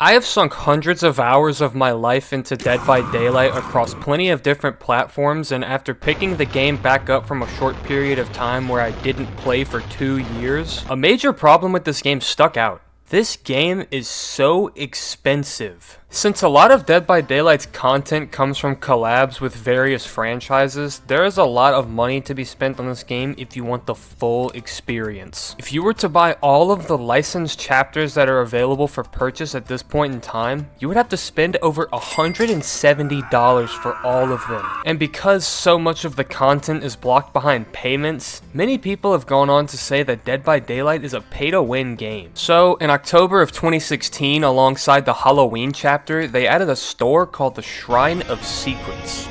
I have sunk hundreds of hours of my life into Dead by Daylight across plenty of different platforms, and after picking the game back up from a short period of time where I didn't play for 2 years, a major problem with this game stuck out. This game is so expensive. Since a lot of Dead by Daylight's content comes from collabs with various franchises, there is a lot of money to be spent on this game if you want the full experience. If you were to buy all of the licensed chapters that are available for purchase at this point in time, you would have to spend over $170 for all of them. And because so much of the content is blocked behind payments, many people have gone on to say that Dead by Daylight is a pay-to-win game. So, in October of 2016, alongside the Halloween chapter, they added a store called the Shrine of Secrets.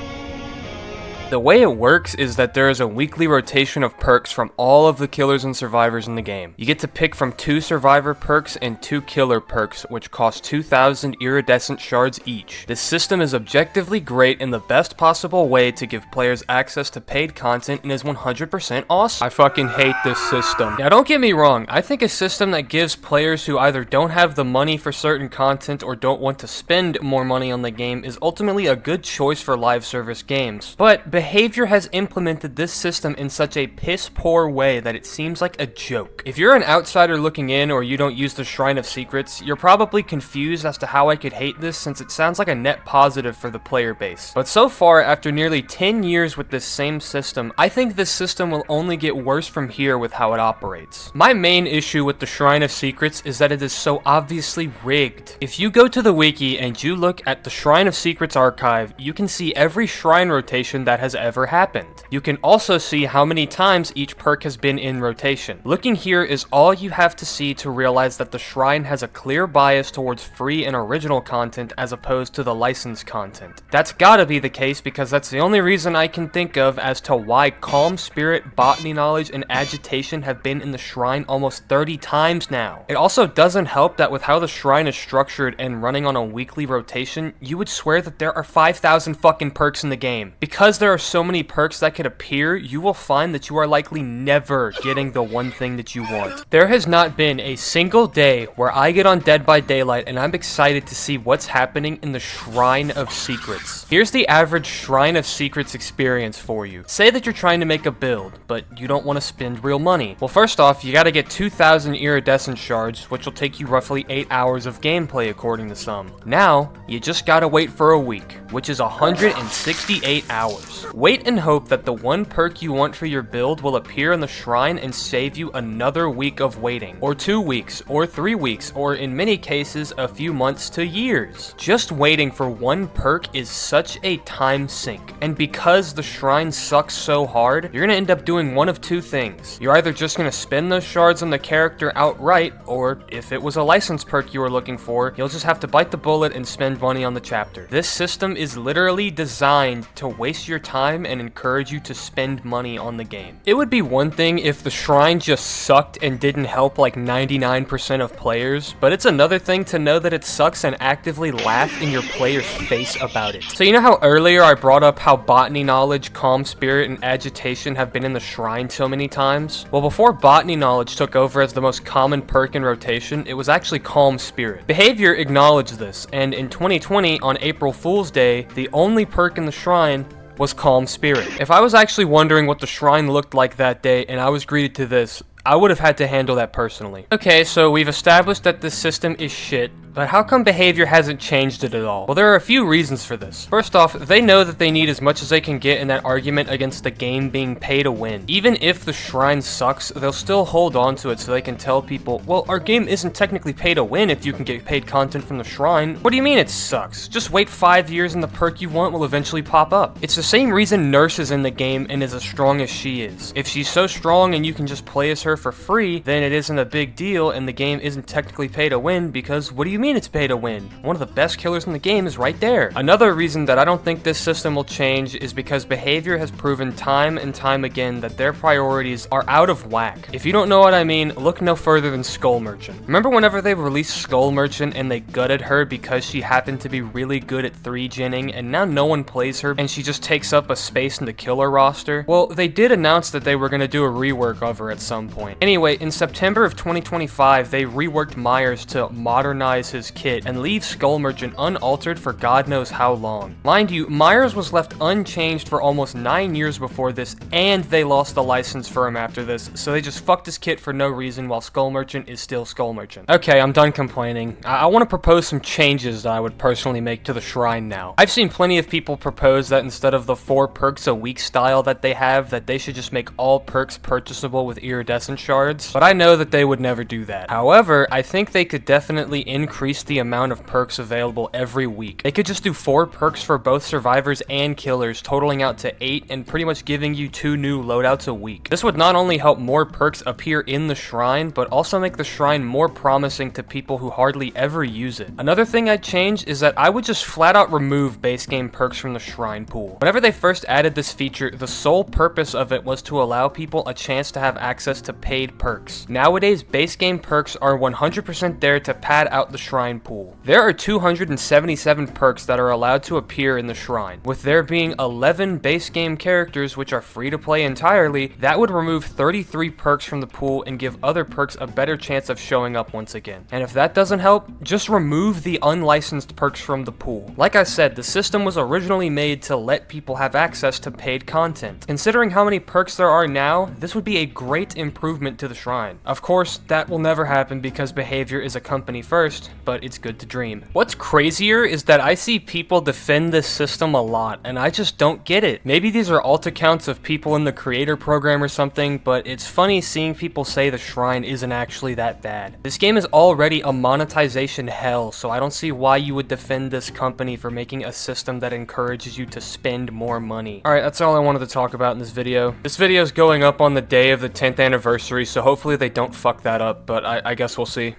The way it works is that there is a weekly rotation of perks from all of the killers and survivors in the game. You get to pick from 2 survivor perks and 2 killer perks, which cost 2,000 iridescent shards each. This system is objectively great in the best possible way to give players access to paid content and is 100% awesome. I fucking hate this system. Now don't get me wrong, I think a system that gives players who either don't have the money for certain content or don't want to spend more money on the game is ultimately a good choice for live service games. But Behavior has implemented this system in such a piss-poor way that it seems like a joke. If you're an outsider looking in or you don't use the Shrine of Secrets, you're probably confused as to how I could hate this since it sounds like a net positive for the player base. But so far, after nearly 10 years with this same system, I think this system will only get worse from here with how it operates. My main issue with the Shrine of Secrets is that it is so obviously rigged. If you go to the wiki and you look at the Shrine of Secrets archive, you can see every shrine rotation that has ever happened. You can also see how many times each perk has been in rotation. Looking here is all you have to see to realize that the shrine has a clear bias towards free and original content as opposed to the licensed content. That's gotta be the case because that's the only reason I can think of as to why Calm Spirit, Botany Knowledge, and Agitation have been in the shrine almost 30 times now. It also doesn't help that with how the shrine is structured and running on a weekly rotation, you would swear that there are 5,000 fucking perks in the game. Because there are so many perks that could appear, you will find that you are likely never getting the one thing that you want. There has not been a single day where I get on Dead by Daylight and I'm excited to see what's happening in the Shrine of Secrets. Here's the average Shrine of Secrets experience for you. Say that you're trying to make a build, but you don't want to spend real money. Well, first off, you gotta get 2,000 iridescent shards, which will take you roughly 8 hours of gameplay according to some. Now, you just gotta wait for a week, which is 168 hours. Wait and hope that the one perk you want for your build will appear in the shrine and save you another week of waiting, or 2 weeks, or 3 weeks, or in many cases, a few months to years. Just waiting for one perk is such a time sink, and because the shrine sucks so hard, you're gonna end up doing one of 2 things. You're either just gonna spend those shards on the character outright, or if it was a licensed perk you were looking for, you'll just have to bite the bullet and spend money on the chapter. This system is literally designed to waste your time and encourage you to spend money on the game. It would be one thing if the shrine just sucked and didn't help like 99% of players, but it's another thing to know that it sucks and actively laugh in your player's face about it. So you know how earlier I brought up how Botany Knowledge, Calm Spirit, and Agitation have been in the shrine so many times? Well, before Botany Knowledge took over as the most common perk in rotation, it was actually Calm Spirit. Behavior acknowledged this, and in 2020, on April Fool's Day, the only perk in the shrine was Calm Spirit. If I was actually wondering what the shrine looked like that day and I was greeted to this, I would have had to handle that personally. Okay, so we've established that this system is shit, but how come Behavior hasn't changed it at all? Well, there are a few reasons for this. First off, they know that they need as much as they can get in that argument against the game being pay to win. Even if the shrine sucks, they'll still hold on to it so they can tell people, well, our game isn't technically pay to win if you can get paid content from the shrine. What do you mean it sucks? Just wait 5 years and the perk you want will eventually pop up. It's the same reason Nurse is in the game and is as strong as she is. If she's so strong and you can just play as her for free, then it isn't a big deal and the game isn't technically pay to win because what do you mean it's pay to win? One of the best killers in the game is right there. Another reason that I don't think this system will change is because Behavior has proven time and time again that their priorities are out of whack. If you don't know what I mean, look no further than Skull Merchant. Remember whenever they released Skull Merchant and they gutted her because she happened to be really good at 3-genning and now no one plays her and she just takes up a space in the killer roster? Well, they did announce that they were going to do a rework of her at some point. Anyway, in September of 2025, they reworked Myers to modernize his his kit and leave Skull Merchant unaltered for God knows how long. Mind you, Myers was left unchanged for almost 9 years before this, and they lost the license for him after this, so they just fucked his kit for no reason while Skull Merchant is still Skull Merchant. Okay, I'm done complaining. I want to propose some changes that I would personally make to the shrine now. I've seen plenty of people propose that instead of the 4 perks a week style that they have, that they should just make all perks purchasable with iridescent shards, but I know that they would never do that. However, I think they could definitely increase the amount of perks available every week. They could just do 4 perks for both survivors and killers, totaling out to 8 and pretty much giving you 2 new loadouts a week. This would not only help more perks appear in the shrine, but also make the shrine more promising to people who hardly ever use it. Another thing I'd change is that I would just flat out remove base game perks from the shrine pool. Whenever they first added this feature, the sole purpose of it was to allow people a chance to have access to paid perks. Nowadays, base game perks are 100% there to pad out the shrine pool. There are 277 perks that are allowed to appear in the shrine. With there being 11 base game characters which are free to play entirely, that would remove 33 perks from the pool and give other perks a better chance of showing up once again. And if that doesn't help, just remove the unlicensed perks from the pool. Like I said, the system was originally made to let people have access to paid content. Considering how many perks there are now, this would be a great improvement to the shrine. Of course, that will never happen because Behavior is a company first, but it's good to dream. What's crazier is that I see people defend this system a lot, and I just don't get it. Maybe these are alt accounts of people in the creator program or something, but it's funny seeing people say the shrine isn't actually that bad. This game is already a monetization hell, so I don't see why you would defend this company for making a system that encourages you to spend more money. Alright, that's all I wanted to talk about in this video. This video is going up on the day of the 10th anniversary, so hopefully they don't fuck that up, but I guess we'll see.